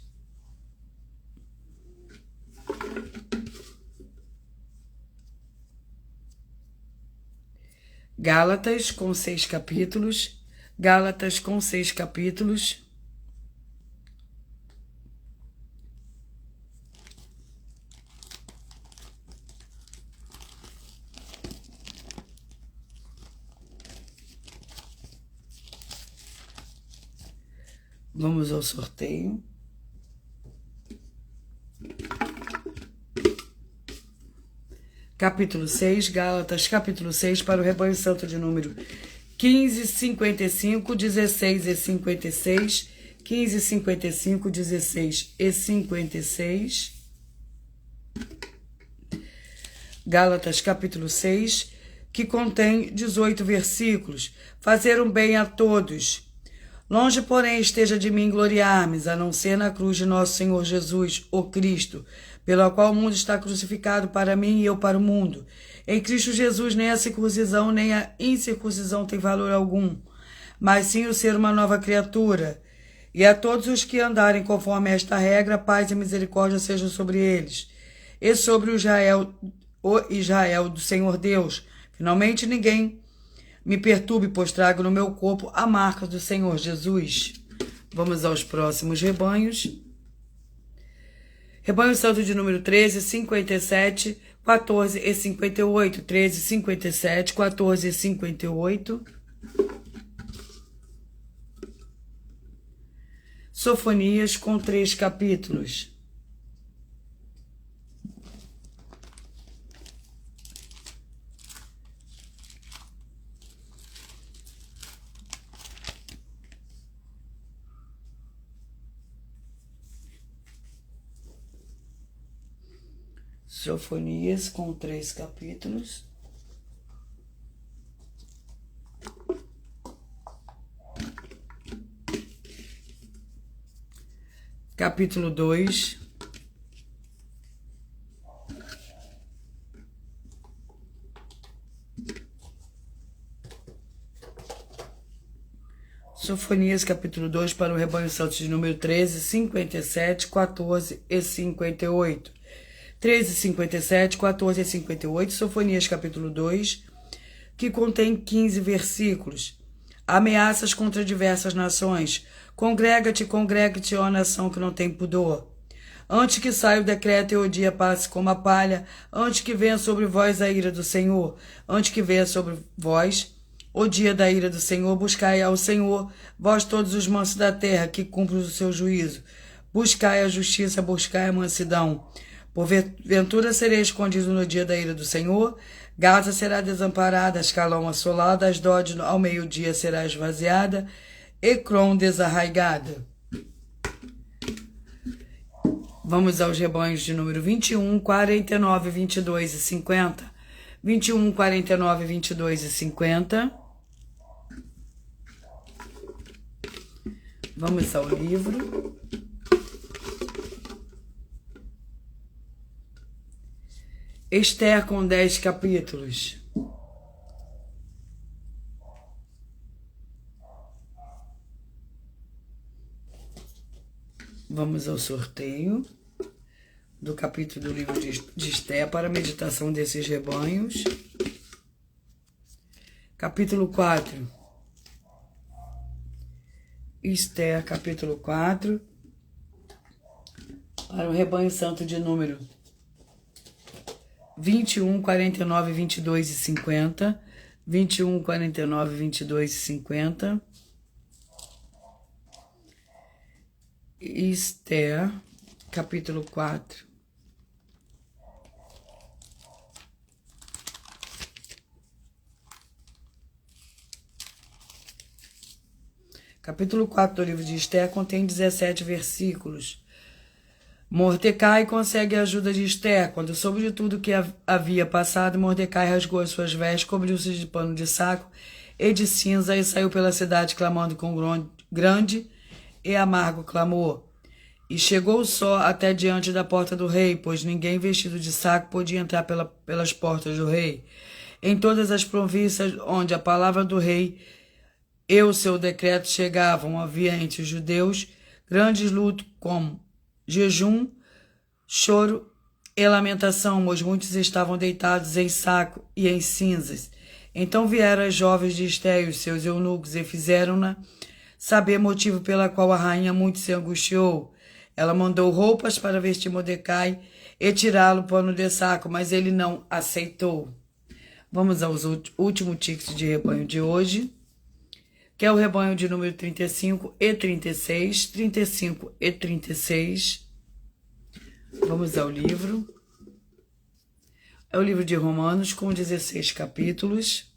Gálatas com 6 capítulos. Gálatas com 6 capítulos. Vamos ao sorteio. Capítulo 6, Gálatas, capítulo 6, para o rebanho santo de número 15, 55, 16 e 56. 15, 55, 16 e 56. Gálatas, capítulo 6, que contém 18 versículos. Fazer um bem a todos. Longe, porém, esteja de mim gloriar-me, a não ser na cruz de nosso Senhor Jesus, o Cristo, pela qual o mundo está crucificado para mim e eu para o mundo. Em Cristo Jesus, nem a circuncisão nem a incircuncisão tem valor algum, mas sim o ser uma nova criatura. E a todos os que andarem conforme esta regra, paz e misericórdia sejam sobre eles, e sobre o Israel do Senhor Deus. Finalmente, ninguém me perturbe, pois trago no meu corpo a marca do Senhor Jesus. Vamos aos próximos rebanhos. Rebanho santo de número 13, 57, 14 e 58. 13, 57, 14 e 58. Sofonias, com 3 capítulos. Sofonias, com 3 capítulos. Capítulo 2. Sofonias, capítulo 2, para o rebanho santo de número 13, 57, 14 e 58. 13, 57, 14 e 58, Sofonias, capítulo 2, que contém 15 versículos. Ameaças contra diversas nações. Congrega-te, congrega-te, ó nação que não tem pudor. Antes que saia o decreto e o dia passe como a palha, antes que venha sobre vós a ira do Senhor, antes que venha sobre vós o dia da ira do Senhor, buscai ao Senhor, vós todos os mansos da terra, que cumprem o seu juízo. Buscai a justiça, buscai a mansidão. Porventura serei escondido no dia da ira do Senhor, Gaza será desamparada, Ascalão assolada, Asdod ao meio-dia será esvaziada, Ecrom desarraigada. Vamos aos rebanhos de número 21, 49, 22 e 50. 21, 49, 22 e 50. Vamos ao livro. Esther, com 10 capítulos. Vamos ao sorteio do capítulo do livro de Esther para a meditação desses rebanhos. Capítulo 4. Esther, capítulo 4, para o rebanho santo de número 21, 49, 22 e 50. 21, 49, 22 e 50. Esther, capítulo 4. Capítulo 4 do livro de Esther contém 17 versículos. Mordecai consegue a ajuda de Esther. Quando soube de tudo que havia passado, Mordecai rasgou as suas vestes, cobriu-se de pano de saco e de cinza e saiu pela cidade clamando com grande e amargo clamor. E chegou só até diante da porta do rei, pois ninguém vestido de saco podia entrar pelas portas do rei. Em todas as províncias onde a palavra do rei e o seu decreto chegavam, havia entre os judeus grandes lutos como jejum, choro e lamentação, pois muitos estavam deitados em saco e em cinzas. Então vieram as jovens de Esther e os seus eunucos e fizeram-na saber motivo pela qual a rainha muito se angustiou. Ela mandou roupas para vestir Mordecai e tirá-lo pano de saco, mas ele não aceitou. Vamos aos últimos tickets de rebanho de hoje, que é o rebanho de número 35 e 36, 35 e 36. Vamos ao livro. É o livro de Romanos, com 16 capítulos.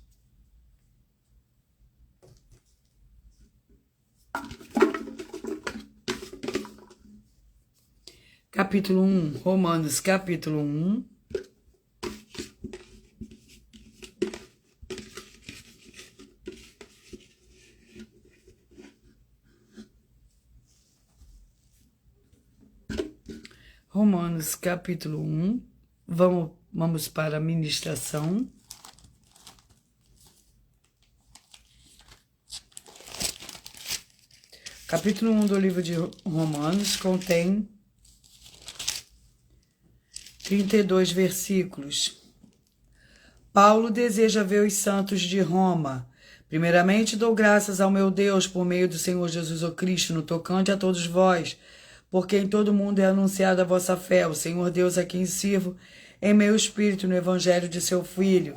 Capítulo 1, Romanos, capítulo 1. Romanos, capítulo 1. Vamos para a ministração. Capítulo 1 do livro de Romanos contém 32 versículos. Paulo deseja ver os santos de Roma. Primeiramente, dou graças ao meu Deus por meio do Senhor Jesus o Cristo, no tocante a todos vós, porque em todo mundo é anunciada a vossa fé, o Senhor Deus a quem sirvo, em meu espírito no evangelho de seu Filho.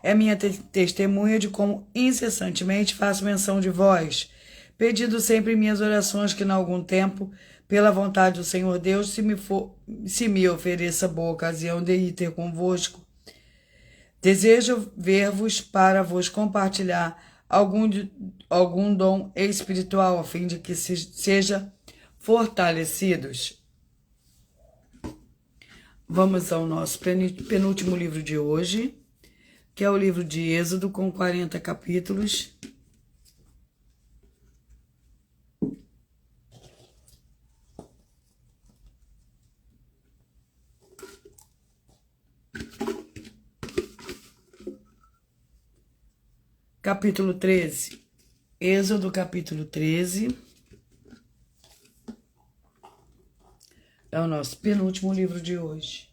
É minha testemunha de como incessantemente faço menção de vós, pedindo sempre em minhas orações que, em algum tempo, pela vontade do Senhor Deus, se me ofereça boa ocasião de ir ter convosco. Desejo ver-vos para vos compartilhar algum dom espiritual, a fim de que seja fortalecidos. Vamos ao nosso penúltimo livro de hoje, que é o livro de Êxodo, com 40 capítulos. Capítulo 13. Êxodo, capítulo 13. É o nosso penúltimo livro de hoje.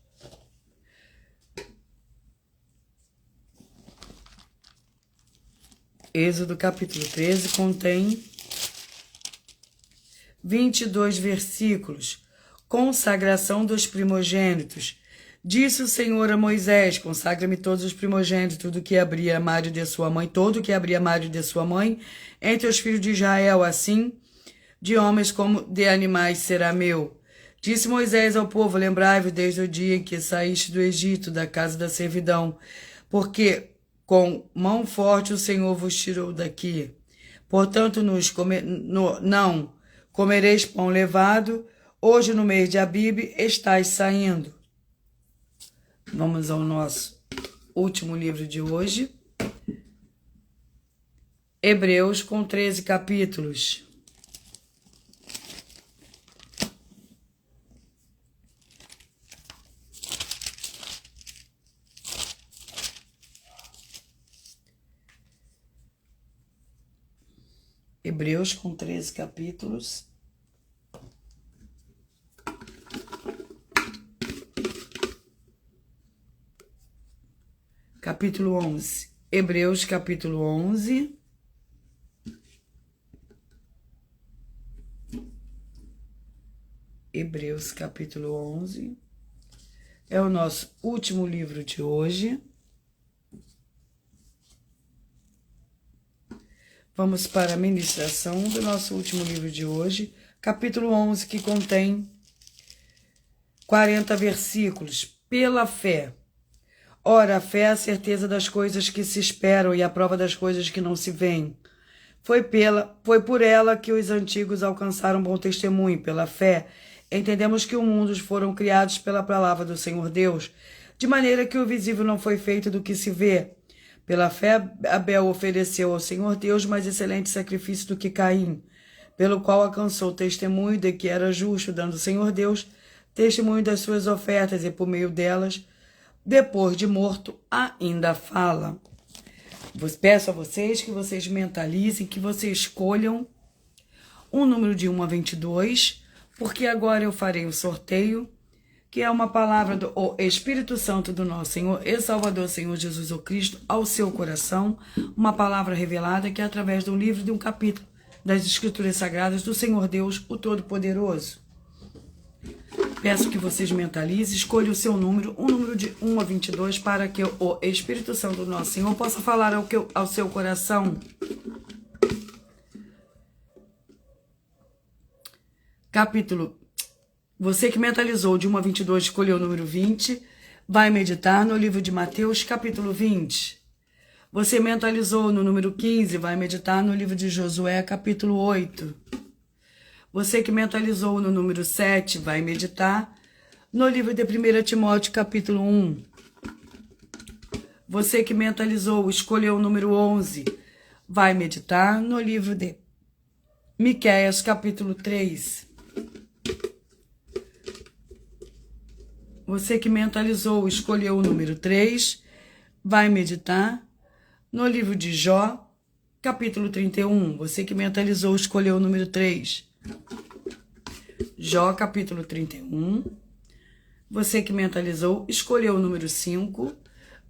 Êxodo, capítulo 13, contém 22 versículos. Consagração dos primogênitos. Disse o Senhor a Moisés: consagra-me todos os primogênitos do que abria armário de sua mãe, todo que abria armário de sua mãe, entre os filhos de Israel, assim, de homens como de animais será meu. Disse Moisés ao povo: lembrai-vos desde o dia em que saíste do Egito, da casa da servidão, porque com mão forte o Senhor vos tirou daqui. Portanto, não comereis pão levado, hoje no mês de Abibe estáis saindo. Vamos ao nosso último livro de hoje. Hebreus, com 13 capítulos. Hebreus, com 13 capítulos. Capítulo 11. Hebreus, capítulo 11. Hebreus, capítulo 11. É o nosso último livro de hoje. Vamos para a ministração do nosso último livro de hoje, capítulo 11, que contém 40 versículos. Pela fé. Ora, a fé é a certeza das coisas que se esperam e a prova das coisas que não se veem. Foi por ela que os antigos alcançaram bom testemunho. Pela fé, entendemos que os mundos foram criados pela palavra do Senhor Deus, de maneira que o visível não foi feito do que se vê. Pela fé, Abel ofereceu ao Senhor Deus mais excelente sacrifício do que Caim, pelo qual alcançou testemunho de que era justo, dando ao Senhor Deus testemunho das suas ofertas, e por meio delas, depois de morto, ainda fala. Peço a vocês que vocês mentalizem, que vocês escolham um número de 1 a 22, porque agora eu farei o sorteio, que é uma palavra do Espírito Santo do nosso Senhor e Salvador, Senhor Jesus o Cristo, ao seu coração, uma palavra revelada que é através de um livro, de um capítulo das Escrituras Sagradas do Senhor Deus, o Todo-Poderoso. Peço que vocês mentalizem, escolham o seu número, um número de 1 a 22, para que o Espírito Santo do nosso Senhor possa falar ao seu coração. Você que mentalizou de 1 a 22, escolheu o número 20, vai meditar no livro de Mateus, capítulo 20. Você mentalizou no número 15, vai meditar no livro de Josué, capítulo 8. Você que mentalizou no número 7, vai meditar no livro de 1 Timóteo, capítulo 1. Você que mentalizou, escolheu o número 11, vai meditar no livro de Miqueias, capítulo 3. Você que mentalizou, escolheu o número 3, vai meditar no livro de Jó, capítulo 31. Você que mentalizou, escolheu o número 3. Jó, capítulo 31. Você que mentalizou, escolheu o número 5,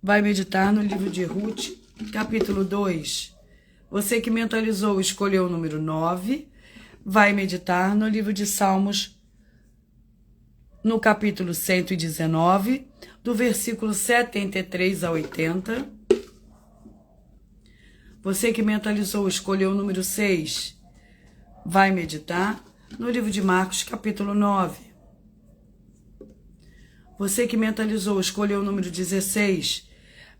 vai meditar no livro de Ruth, capítulo 2. Você que mentalizou, escolheu o número 9, vai meditar no livro de Salmos, no capítulo 119, do versículo 73 a 80. Você que mentalizou, escolheu o número 6, vai meditar no livro de Marcos, capítulo 9. Você que mentalizou, escolheu o número 16,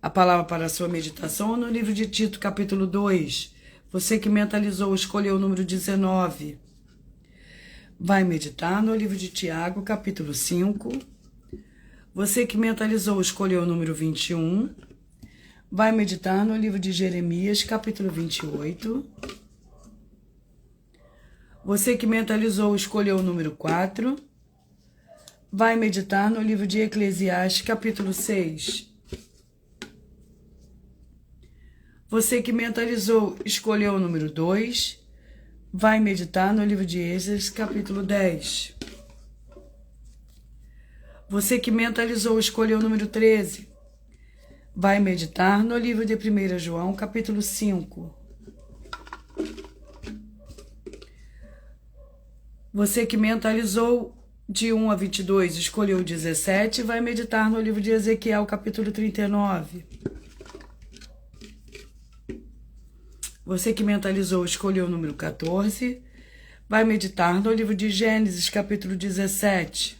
a palavra para a sua meditação, no livro de Tito, capítulo 2. Você que mentalizou, escolheu o número 19, vai meditar no livro de Tiago, capítulo 5. Você que mentalizou, escolheu o número 21, vai meditar no livro de Jeremias, capítulo 28. Você que mentalizou, escolheu o número 4, vai meditar no livro de Eclesiastes, capítulo 6. Você que mentalizou, escolheu o número 2, vai meditar no livro de Êxodo, capítulo 10. Você que mentalizou, escolheu o número 13, vai meditar no livro de 1 João, capítulo 5. Você que mentalizou de 1 a 22, escolheu 17, vai meditar no livro de Ezequiel, capítulo 39. Você que mentalizou, escolheu o número 14, vai meditar no livro de Gênesis, capítulo 17.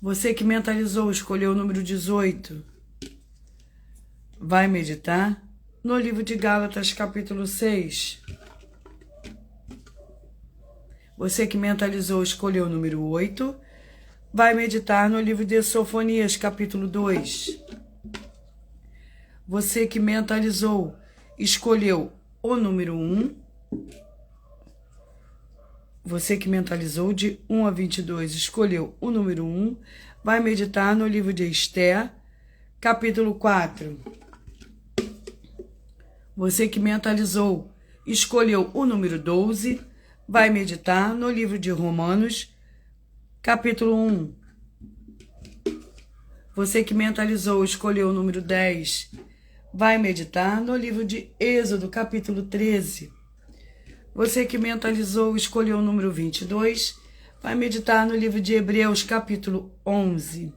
Você que mentalizou, escolheu o número 18, vai meditar no livro de Gálatas, capítulo 6. Você que mentalizou, escolheu o número 8, vai meditar no livro de Sofonias, capítulo 2. Você que mentalizou, escolheu o número 1. Você que mentalizou de 1 a 22, escolheu o número 1, vai meditar no livro de Esther, capítulo 4. Você que mentalizou, escolheu o número 12, vai meditar no livro de Romanos, capítulo 1. Você que mentalizou, escolheu o número 10, vai meditar no livro de Êxodo, capítulo 13. Você que mentalizou, escolheu o número 22, vai meditar no livro de Hebreus, capítulo 11.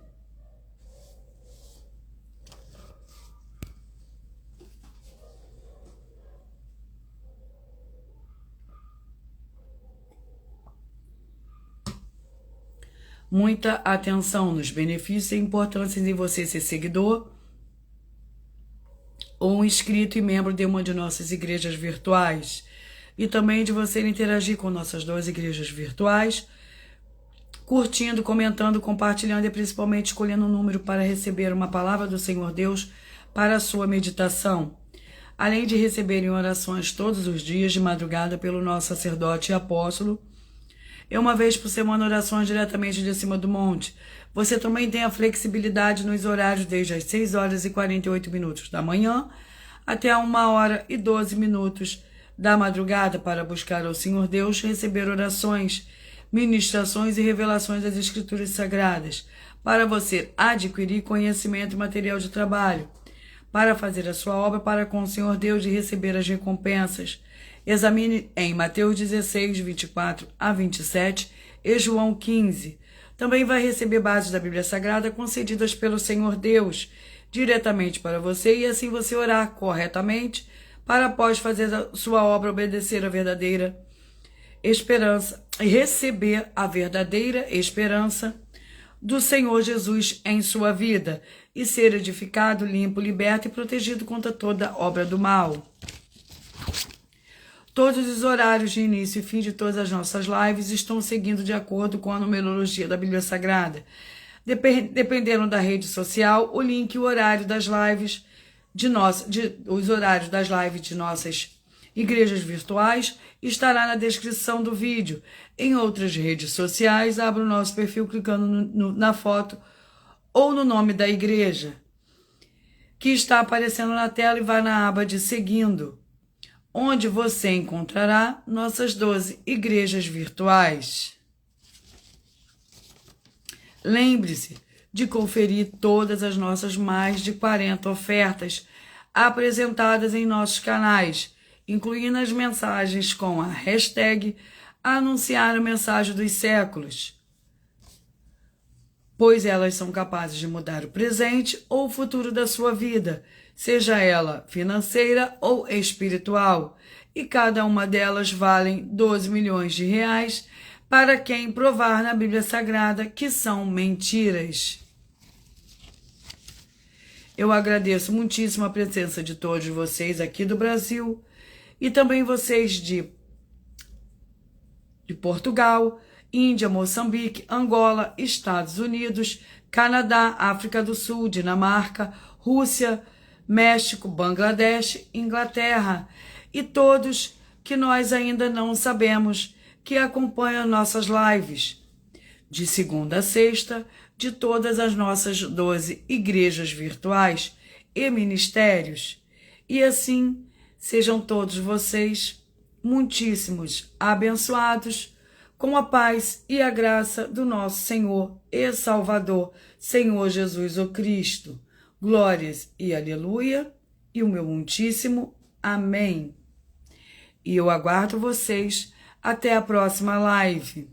Muita atenção nos benefícios e importâncias em você ser seguidor ou um inscrito e membro de uma de nossas igrejas virtuais. E também de você interagir com nossas 2 igrejas virtuais, curtindo, comentando, compartilhando e principalmente escolhendo um número para receber uma palavra do Senhor Deus para a sua meditação. Além de receberem orações todos os dias de madrugada pelo nosso sacerdote e apóstolo, e uma vez por semana orações diretamente de cima do monte. Você também tem a flexibilidade nos horários desde as 6 horas e 48 minutos da manhã até a 1 hora e 12 minutos da madrugada para buscar ao Senhor Deus, receber orações, ministrações e revelações das Escrituras Sagradas, para você adquirir conhecimento e material de trabalho, para fazer a sua obra para com o Senhor Deus e receber as recompensas. Examine em Mateus 16, 24 a 27 e João 15. Também vai receber bases da Bíblia Sagrada concedidas pelo Senhor Deus diretamente para você e assim você orar corretamente para após fazer a sua obra obedecer a verdadeira esperança e receber a verdadeira esperança do Senhor Jesus em sua vida e ser edificado, limpo, liberto e protegido contra toda obra do mal. Todos os horários de início e fim de todas as nossas lives estão seguindo de acordo com a numerologia da Bíblia Sagrada. Dependendo da rede social, o link e o horário das lives os horários das lives de nossas igrejas virtuais estará na descrição do vídeo. Em outras redes sociais, abra o nosso perfil clicando na foto ou no nome da igreja que está aparecendo na tela e vá na aba de seguindo, onde você encontrará nossas 12 igrejas virtuais. Lembre-se de conferir todas as nossas mais de 40 ofertas apresentadas em nossos canais, incluindo as mensagens com a hashtag Anunciar a Mensagem dos Séculos, pois elas são capazes de mudar o presente ou o futuro da sua vida, seja ela financeira ou espiritual. e cada uma delas valem 12 milhões de reais para quem provar na Bíblia Sagrada que são mentiras. Eu agradeço muitíssimo a presença de todos vocês aqui do Brasil e também vocês de Portugal, Índia, Moçambique, Angola, Estados Unidos, Canadá, África do Sul, Dinamarca, Rússia, México, Bangladesh, Inglaterra e todos que nós ainda não sabemos que acompanham nossas lives de segunda a sexta de todas as nossas 12 igrejas virtuais e ministérios. E assim sejam todos vocês muitíssimos abençoados com a paz e a graça do nosso Senhor e Salvador, Senhor Jesus o Cristo. Glórias e aleluia, e o meu muitíssimo amém. E eu aguardo vocês até a próxima live.